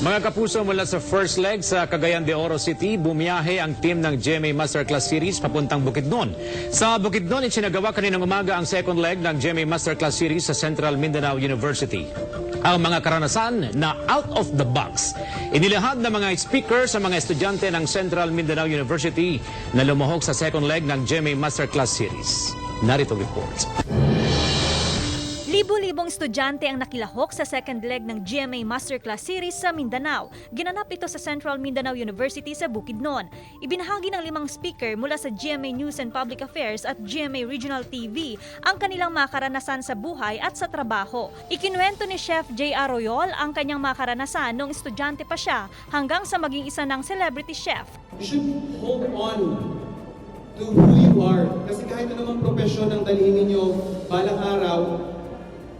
Mga kapuso, mula sa first leg sa Cagayan de Oro City, bumiyahe ang team ng GMA Masterclass Series papuntang Bukidnon. Sa Bukidnon, isinagawa kaninang umaga ang second leg ng GMA Masterclass Series sa Central Mindanao University. Ang mga karanasan na out of the box, inilahad ng mga speaker sa mga estudyante ng Central Mindanao University na lumuhok sa second leg ng GMA Masterclass Series. Narito report. Libo-libong estudyante ang nakilahok sa second leg ng GMA Masterclass Series sa Mindanao. Ginanap ito sa Central Mindanao University sa Bukidnon. Ibinahagi ng 5 speaker mula sa GMA News and Public Affairs at GMA Regional TV ang kanilang mga karanasan sa buhay at sa trabaho. Ikinuwento ni Chef J. Arroyol ang kanyang mga karanasan noong estudyante pa siya hanggang sa maging isa ng celebrity chef. You should hold on to who you are. Kasi kahit anumang profesyon ang dalhin ninyo balang araw,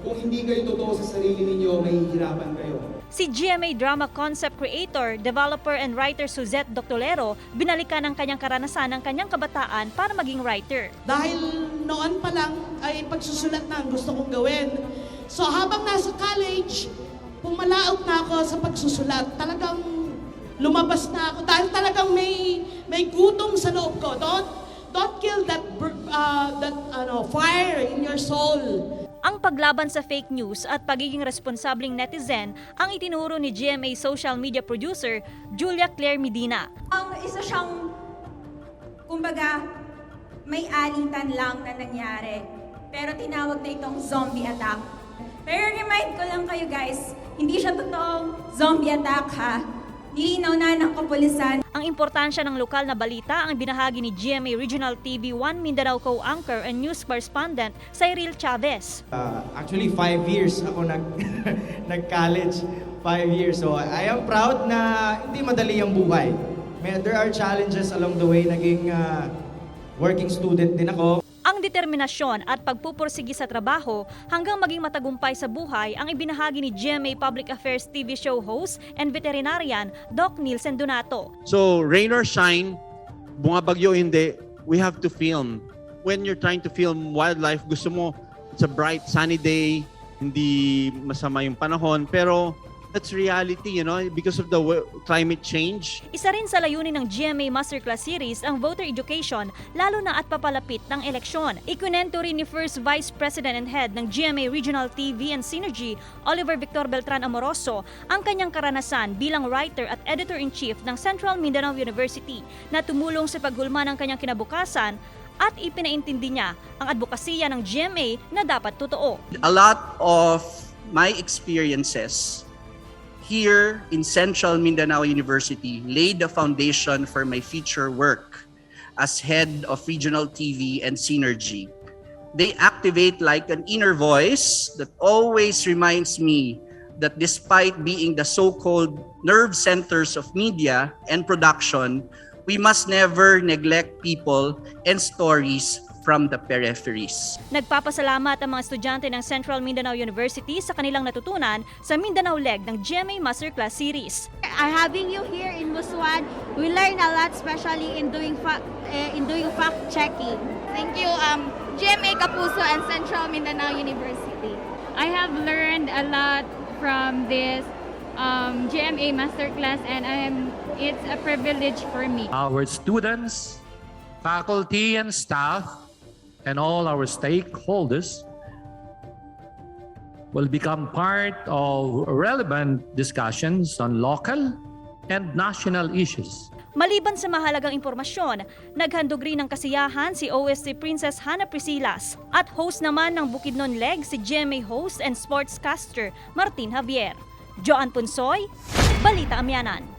kung hindi kayo totoo sa sarili ninyo, mahihirapan kayo. Si GMA Drama Concept Creator, Developer and Writer Suzette Doctolero, binalikan ang kanyang karanasan ng kanyang kabataan para maging writer. Dahil noon pa lang ay pagsusulat na ang gusto kong gawin. So habang nasa college, pumalaot na ako sa pagsusulat. Talagang lumabas na ako dahil talagang may gutom sa loob ko. Don't kill that fire in your soul. Ang paglaban sa fake news at pagiging responsabling netizen ang itinuro ni GMA social media producer Julia Claire Medina. Ang isa siyang, kumbaga, may alitan lang na nangyari. Pero tinawag na itong zombie attack. Pero remind ko lang kayo guys, hindi siya totoong zombie attack ha. Nilinaw na ng kapulisan. Ang importansya ng lokal na balita ang binahagi ni GMA Regional TV 1 Mindanao co-anchor and news correspondent Cyril Chavez. Actually, 5 years ako nag-college. 5 years. So I am proud na hindi madali ang buhay. There are challenges along the way. Naging working student din ako. Ang determinasyon at pagpupursigi sa trabaho hanggang maging matagumpay sa buhay ang ibinahagi ni GMA Public Affairs TV show host and veterinarian Doc Nielsen Donato. So rain or shine, bumabagyo hindi, we have to film. When you're trying to film wildlife, gusto mo it's a bright sunny day, hindi masama yung panahon, pero that's reality, because of the climate change. Isa rin sa layunin ng GMA Masterclass Series ang voter education, lalo na at papalapit ng eleksyon. Ikunento rin ni First Vice President and Head ng GMA Regional TV and Synergy, Oliver Victor Beltran Amoroso, ang kanyang karanasan bilang writer at editor-in-chief ng Central Mindanao University na tumulong sa paghulma ng kanyang kinabukasan at ipinaintindi niya ang advokasya ng GMA na dapat totoo. A lot of my experiences here in Central Mindanao University laid the foundation for my future work as head of regional TV and Synergy. They activate like an inner voice that always reminds me that despite being the so-called nerve centers of media and production, we must never neglect people and stories from the peripheries. Nagpapasalamat ang mga estudyante ng Central Mindanao University sa kanilang natutunan sa Mindanao leg ng GMA Masterclass Series. Having you here in Busuan, we learn a lot, especially in doing fact checking. Thank you, GMA Kapuso and Central Mindanao University. I have learned a lot from this GMA Masterclass, and it's a privilege for me. Our students, faculty and staff, and all our stakeholders will become part of relevant discussions on local and national issues. Maliban sa mahalagang impormasyon, naghandog rin ng kasiyahan si OST Princess Hannah Priscilas at host naman ng Bukidnon Leg si GMA host and sportscaster Martin Javier. Joan Punsoy, Balita Amyanan.